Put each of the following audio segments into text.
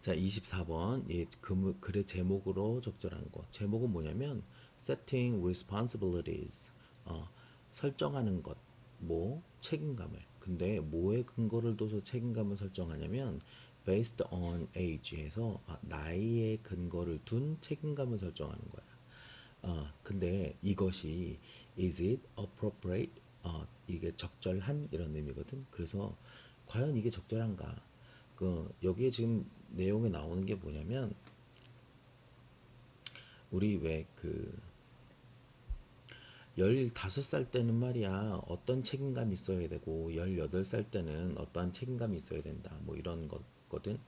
자, 24번. 글의 제목으로 적절한 거. 제목은 뭐냐면 setting responsibilities. 설정하는 것. 책임감을. 근데 뭐에 근거를 둬서 책임감을 설정하냐면 based on age에서 나이에 근거를 둔 책임감을 설정하는 거야. 근데 이것이 is it appropriate? 이게 적절한 이런 의미거든. 그래서 과연 이게 적절한가? 여기에 지금 내용에 나오는 게 뭐냐면 우리 왜 15살 때는 말이야 어떤 책임감이 있어야 되고 18살 때는 어떠한 책임감이 있어야 된다 뭐 이런 거거든.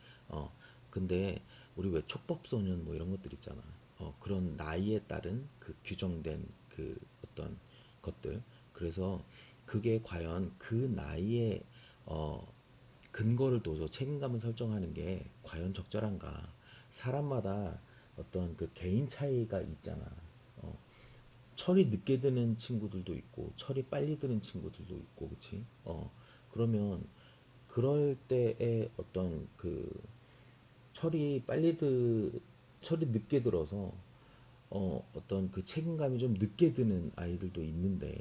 근데 우리 왜 촉법소년 뭐 이런 것들 있잖아. 그런 나이에 따른 그 규정된 그 어떤 것들. 그래서 그게 과연 그 나이에 어 근거를 둬서 책임감을 설정하는 게 과연 적절한가? 사람마다 어떤 그 개인 차이가 있잖아. 어, 철이 늦게 드는 친구들도 있고 철이 빨리 드는 친구들도 있고, 그치? 그러면 그럴 때의 어떤 철이 빨리 드 철이 늦게 들어서 어떤 그 책임감이 좀 늦게 드는 아이들도 있는데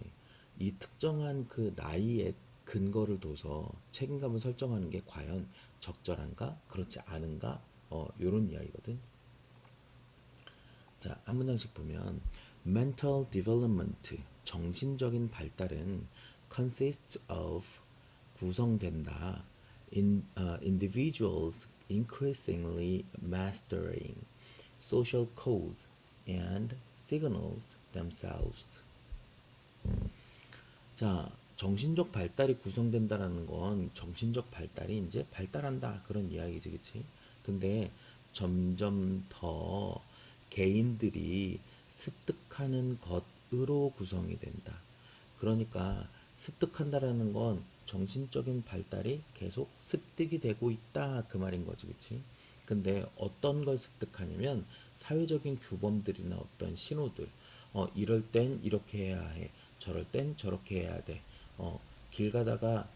이 특정한 그 나이에 근거를 둬서 책임감을 설정하는 게 과연 적절한가? 그렇지 않은가? 요런 이야기거든. 자, 한 문장씩 보면 mental development 정신적인 발달은 consists of 구성된다. Individuals increasingly mastering social codes and signals themselves. 자, 정신적 발달이 구성된다라는 건 정신적 발달이 이제 발달한다 그런 이야기지, 그치? 근데 점점 더 개인들이 습득하는 것으로 구성이 된다. 그러니까 습득한다라는 건 정신적인 발달이 계속 습득이 되고 있다 그 말인 거지, 그치? 근데 어떤 걸 습득하냐면 사회적인 규범들이나 어떤 신호들, 이럴 땐 이렇게 해야 해, 저럴 땐 저렇게 해야 돼, 길 가다가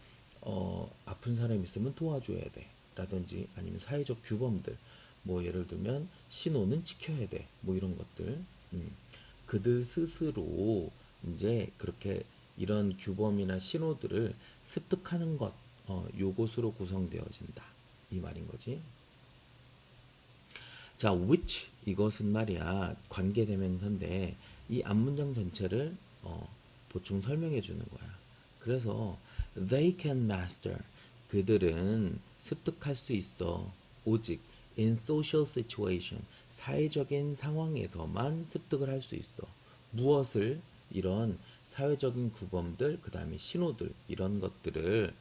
아픈 사람 있으면 도와줘야 돼, 라든지 아니면 사회적 규범들, 뭐 예를 들면 신호는 지켜야 돼, 뭐 이런 것들, 그들 스스로 이제 그렇게 이런 규범이나 신호들을 습득하는 것, 요것으로 구성되어진다 이 말인 거지. 자, which 이것은 말이야 관계대명사인데 이 앞문장 전체를 보충 설명해 주는 거야. 그래서 they can master 그들은 습득할 수 있어. 오직 in social situation 사회적인 상황에서만 습득을 할 수 있어. 무엇을? 이런 사회적인 규범들, 그 다음에 신호들 이런 것들을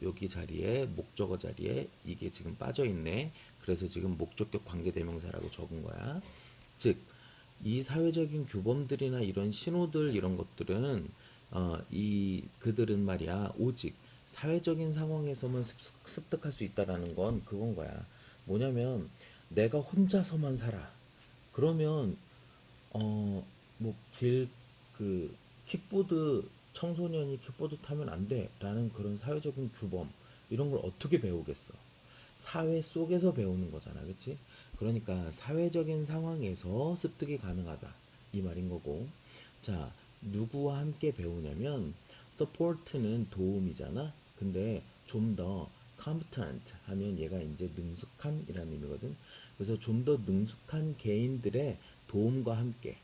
여기 자리에 목적어 자리에 이게 지금 빠져 있네. 그래서 지금 목적격 관계대명사라고 적은 거야. 즉, 이 사회적인 규범들이나 이런 신호들 이런 것들은 이 그들은 말이야 오직 사회적인 상황에서만 습득할 수 있다라는 건 그건 거야. 뭐냐면 내가 혼자서만 살아. 그러면 길 킥보드 청소년이 킥보드 타면 안 돼라는 그런 사회적인 규범 이런 걸 어떻게 배우겠어? 사회 속에서 배우는 거잖아, 그치? 그러니까 사회적인 상황에서 습득이 가능하다 이 말인 거고. 자, 누구와 함께 배우냐면 support는 도움이잖아. 근데 좀 더 competent 하면 얘가 이제 능숙한이라는 의미거든. 그래서 좀 더 능숙한 개인들의 도움과 함께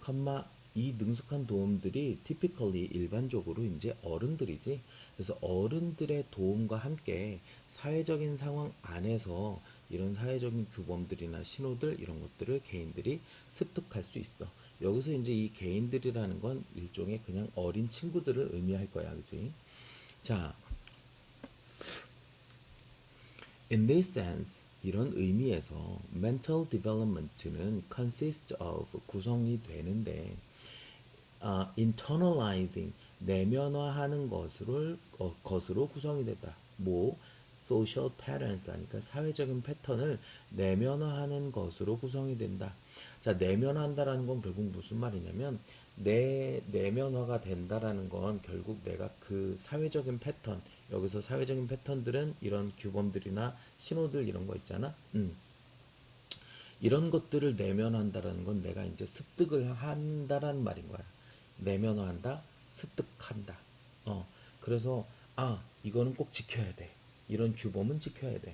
컴마 이 능숙한 도움들이 typically 일반적으로 이제 어른들이지. 그래서 어른들의 도움과 함께 사회적인 상황 안에서 이런 사회적인 규범들이나 신호들 이런 것들을 개인들이 습득할 수 있어. 여기서 이제 이 개인들이라는 건 일종의 그냥 어린 친구들을 의미할 거야, 그지? 자, in this sense, 이런 의미에서 mental development는 consists of 구성이 되는데 internalizing 내면화하는 것으로 구성이 된다. social patterns 하니까 사회적인 패턴을 내면화하는 것으로 구성이 된다. 자, 내면화한다라는 건 결국 무슨 말이냐면 내 내면화가 된다라는 건 결국 내가 그 사회적인 패턴, 여기서 사회적인 패턴들은 이런 규범들이나 신호들 이런 거 있잖아. 이런 것들을 내면한다라는 건 내가 이제 습득을 한다라는 말인 거야. 내면화한다, 습득한다. 그래서 이거는 꼭 지켜야 돼. 이런 규범은 지켜야 돼.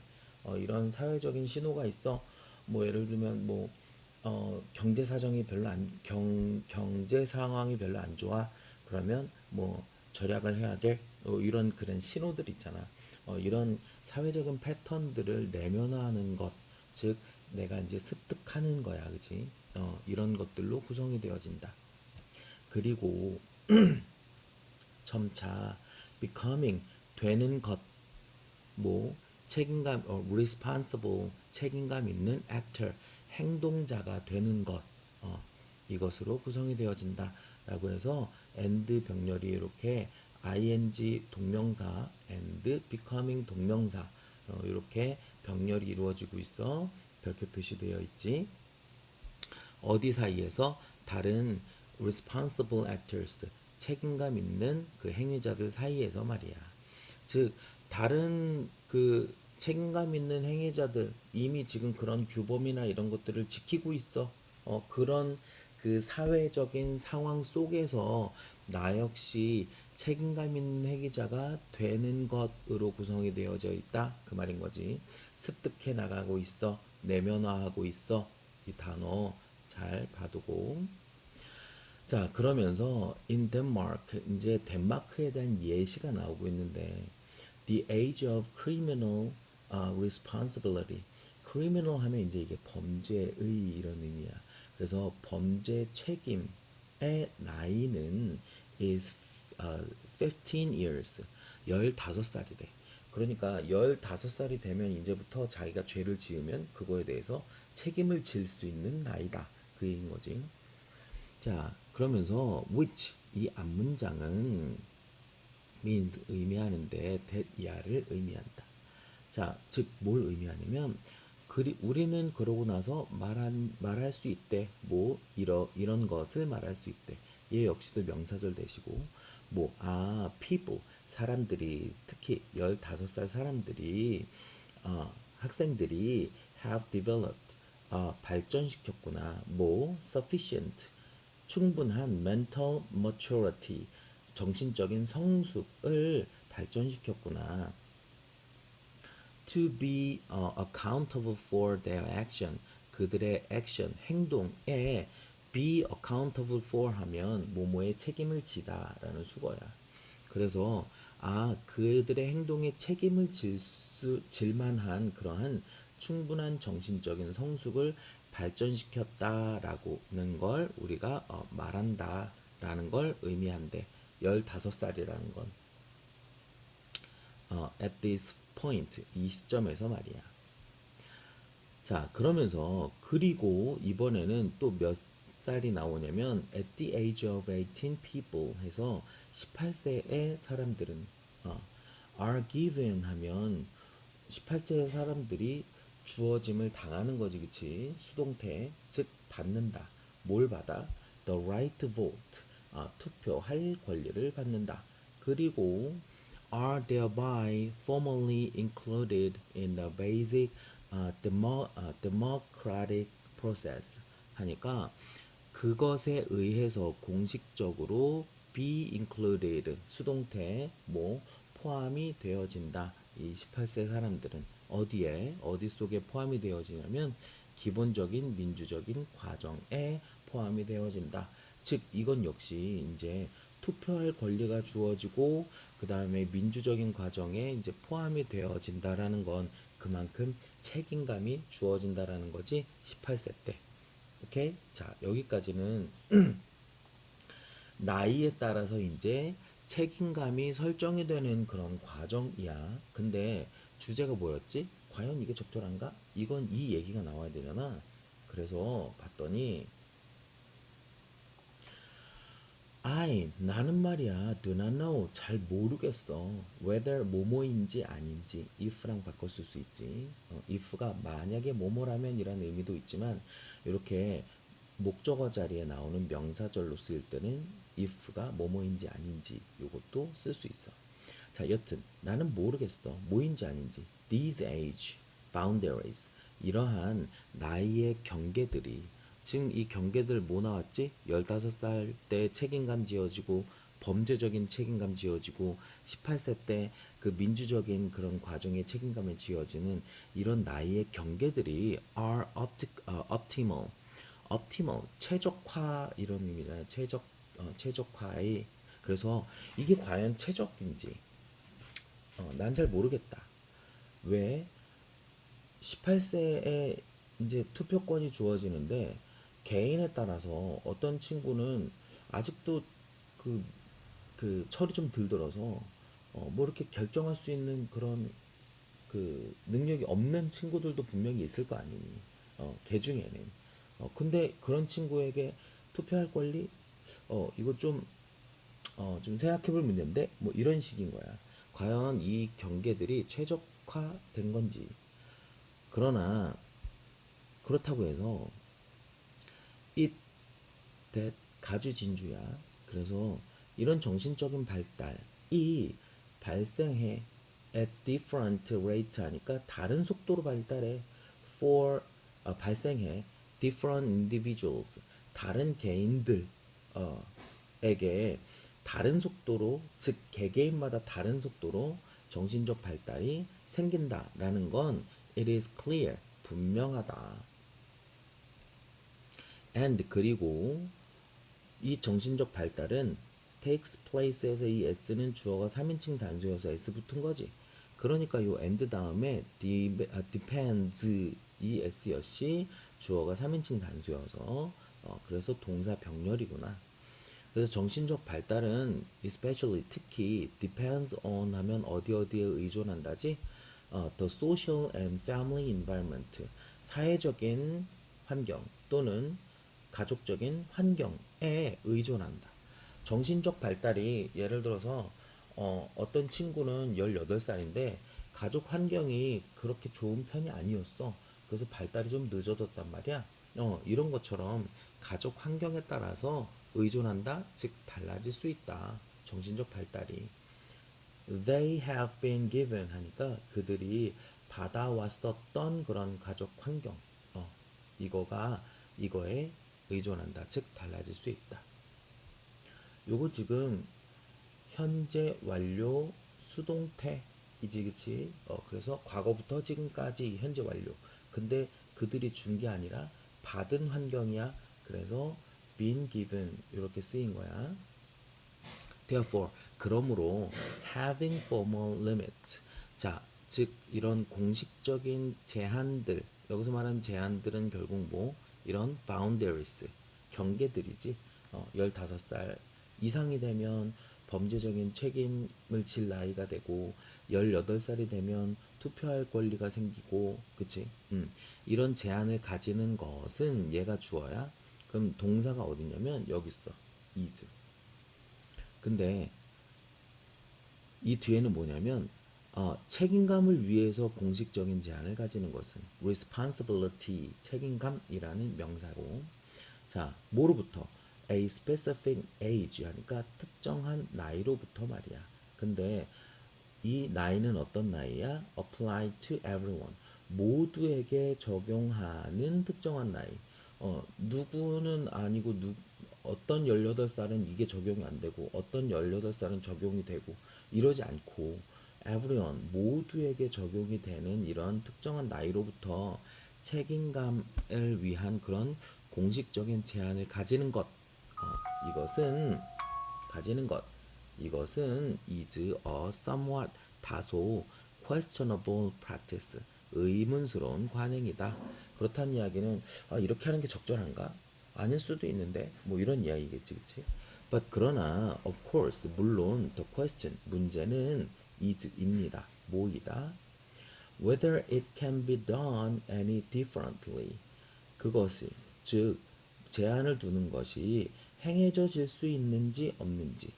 이런 사회적인 신호가 있어. 뭐 예를 들면 뭐 경제 사정이 별로 경제 상황이 별로 안 좋아. 그러면 뭐 절약을 해야 돼. 이런 그런 신호들 있잖아. 이런 사회적인 패턴들을 내면화하는 것, 즉 내가 이제 습득하는 거야, 그지? 이런 것들로 구성이 되어진다. 그리고 점차 becoming 되는 것, 뭐 책임감, responsible 책임감 있는 actor 행동자가 되는 것, 이것으로 구성이 되어진다라고 해서 and 병렬이 이렇게 ing 동명사 and becoming 동명사 이렇게 병렬이 이루어지고 있어. 별표 표시되어 있지. 어디 사이에서 다른 responsible actors 책임감 있는 그 행위자들 사이에서 말이야. 즉 다른 그 책임감 있는 행위자들 이미 지금 그런 규범이나 이런 것들을 지키고 있어. 그런 그 사회적인 상황 속에서 나 역시 책임감 있는 행위자가 되는 것으로 구성이 되어져 있다. 그 말인 거지. 습득해 나가고 있어. 내면화하고 있어. 이 단어 잘 봐두고. 자, 그러면서 in Denmark 이제 덴마크에 대한 예시가 나오고 있는데 the age of criminal responsibility. criminal 하면 이제 이게 범죄의 이런 의미야. 그래서 범죄 책임의 나이는 is 15 years. 15살이래. 그러니까 15살이 되면 이제부터 자기가 죄를 지으면 그거에 대해서 책임을 질 수 있는 나이다. 그 얘기인 거지. 자, 그러면서 which 이 앞문장은 means 의미하는데 that 이하를 의미한다. 자, 즉 뭘 의미하냐면 우리는 그러고 나서 말할 수 있대. 뭐 이런 것을 말할 수 있대. 얘 역시도 명사절 대시고 people 사람들이 특히 15살 사람들이 학생들이 have developed 발전시켰구나. sufficient 충분한 mental maturity 정신적인 성숙을 발전시켰구나. To be accountable for their action 그들의 action 행동에 be accountable for 하면 뭐뭐에 책임을 지다라는 수거야. 그래서 그들의 행동에 책임을 질 만한 그러한 충분한 정신적인 성숙을 발전시켰다라고는 걸 우리가 말한다라는 걸 의미한대. 15살이라는 건 at this point 이 시점에서 말이야. 자, 그러면서 그리고 이번에는 또 몇 살이 나오냐면 at the age of 18 people 해서 18세의 사람들은 are given 하면 18세의 사람들이 주어짐을 당하는 거지, 그치? 수동태, 즉 받는다. 뭘 받아? The right to vote. 투표할 권리를 받는다. 그리고 are thereby formally included in the basic democratic process 하니까 그것에 의해서 공식적으로 be included 수동태 포함이 되어진다. 이 18세 사람들은 어디 속에 포함이 되어지냐면 기본적인 민주적인 과정에 포함이 되어진다. 즉 이건 역시 이제 투표할 권리가 주어지고 그 다음에 민주적인 과정에 이제 포함이 되어진다라는 건 그만큼 책임감이 주어진다라는 거지. 18세 때. 오케이? 자, 여기까지는 나이에 따라서 이제 책임감이 설정이 되는 그런 과정이야. 근데 주제가 뭐였지? 과연 이게 적절한가? 이건 이 얘기가 나와야 되잖아. 그래서 봤더니 나는 말이야 do not know 잘 모르겠어 whether 뭐뭐인지 아닌지 if랑 바꿔 쓸 수 있지. if가 만약에 뭐뭐라면 이라는 의미도 있지만 이렇게 목적어 자리에 나오는 명사절로 쓰일 때는 if가 뭐뭐인지 아닌지 요것도 쓸 수 있어. 자, 여튼 나는 모르겠어. 뭐인지 아닌지. These age boundaries 이러한 나이의 경계들이 지금 이 경계들 뭐 나왔지? 15살 때 책임감 지어지고 범죄적인 책임감 지어지고 18세 때 그 민주적인 그런 과정의 책임감을 지어지는 이런 나이의 경계들이 are optimal 최적화 이런 의미잖아요. 최적화의 그래서 이게 과연 최적인지 난 잘 모르겠다. 왜 18세에 이제 투표권이 주어지는데 개인에 따라서 어떤 친구는 아직도 그, 그 철이 좀 들들어서 뭐 이렇게 결정할 수 있는 그런 그 능력이 없는 친구들도 분명히 있을 거 아니니 걔 중에는 근데 그런 친구에게 투표할 권리 이거 좀 생각해볼 문제인데 뭐 이런 식인 거야. 과연 이 경계들이 최적화된 건지. 그러나 그렇다고 해서 it that 가주진주야. 그래서 이런 정신적인 발달이 발생해 at different rate 하니까 다른 속도로 발달해 for 발생해 different individuals 다른 개인들 에게 다른 속도로 즉 개개인마다 다른 속도로 정신적 발달이 생긴다라는 건 it is clear 분명하다. and 그리고 이 정신적 발달은 takes place에서 이 s는 주어가 3인칭 단수여서 s 붙은 거지. 그러니까 요 and 다음에 depends 이 s 역시 주어가 3인칭 단수여서 그래서 동사 병렬이구나. 그래서 정신적 발달은 especially 특히 depends on 하면 어디 어디에 의존한다지? The social and family environment 사회적인 환경 또는 가족적인 환경에 의존한다. 정신적 발달이 예를 들어서 어떤 친구는 18살인데 가족 환경이 그렇게 좋은 편이 아니었어. 그래서 발달이 좀 늦어졌단 말이야. 이런 것처럼 가족 환경에 따라서 의존한다, 즉 달라질 수 있다. 정신적 발달이. They have been given 하니까 그들이 받아왔었던 그런 가족 환경. 이거가 이거에 의존한다, 즉 달라질 수 있다. 요거 지금 현재 완료 수동태이지 그치? 그래서 과거부터 지금까지 현재 완료. 근데 그들이 준 게 아니라 받은 환경이야. 그래서 been given 이렇게 쓰인 거야. Therefore, 그러므로 having formal limits. 자, 즉 이런 공식적인 제한들, 여기서 말하는 제한들은 결국 뭐 이런 boundaries, 경계들이지. 15살 이상이 되면 범죄적인 책임을 질 나이가 되고 18살이 되면 투표할 권리가 생기고 그치? 이런 제한을 가지는 것은 얘가 주어야. 그럼 동사가 어디냐면 여기 있어. is. 근데 이 뒤에는 뭐냐면 책임감을 위해서 공식적인 제한을 가지는 것은 responsibility 책임감이라는 명사고 자 뭐로부터 a specific age 하니까 특정한 나이로부터 말이야. 근데 이 나이는 어떤 나이야? apply to everyone 모두에게 적용하는 특정한 나이. 누구는 아니고 어떤 18살은 이게 적용이 안 되고 어떤 18살은 적용이 되고 이러지 않고 everyone 모두에게 적용이 되는 이런 특정한 나이로부터 책임감을 위한 그런 공식적인 제한을 이것은 가지는 것 이것은 is a somewhat 다소 questionable practice 의문스러운 관행이다. 그렇다는 이야기는 이렇게 하는 게 적절한가? 아닐 수도 있는데 뭐 이런 이야기겠지, 그치? But 그러나 of course 물론 the question 문제는 is입니다. 뭐이다? Whether it can be done any differently 그것이 즉 제한을 두는 것이 행해져질 수 있는지 없는지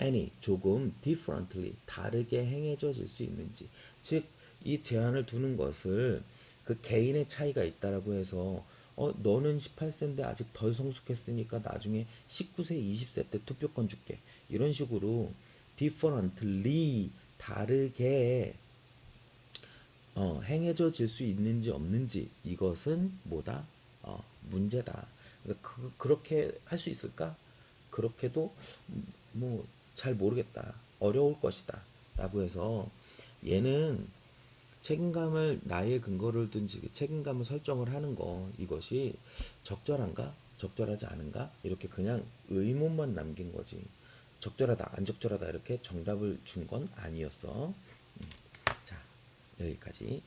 any 조금 differently 다르게 행해져질 수 있는지 즉 이 제한을 두는 것을 그 개인의 차이가 있다라고 해서 너는 18세인데 아직 덜 성숙했으니까 나중에 19세, 20세 때 투표권 줄게. 이런 식으로 differently 다르게 행해져 질 수 있는지 없는지 이것은 뭐다? 문제다. 그러니까 그렇게 할 수 있을까? 그렇게도 뭐 잘 모르겠다. 어려울 것이다. 라고 해서 얘는 책임감을 나의 근거를 둔 책임감을 설정을 하는 거 이것이 적절한가? 적절하지 않은가? 이렇게 그냥 의문만 남긴 거지. 적절하다, 안 적절하다 이렇게 정답을 준 건 아니었어. 자, 여기까지.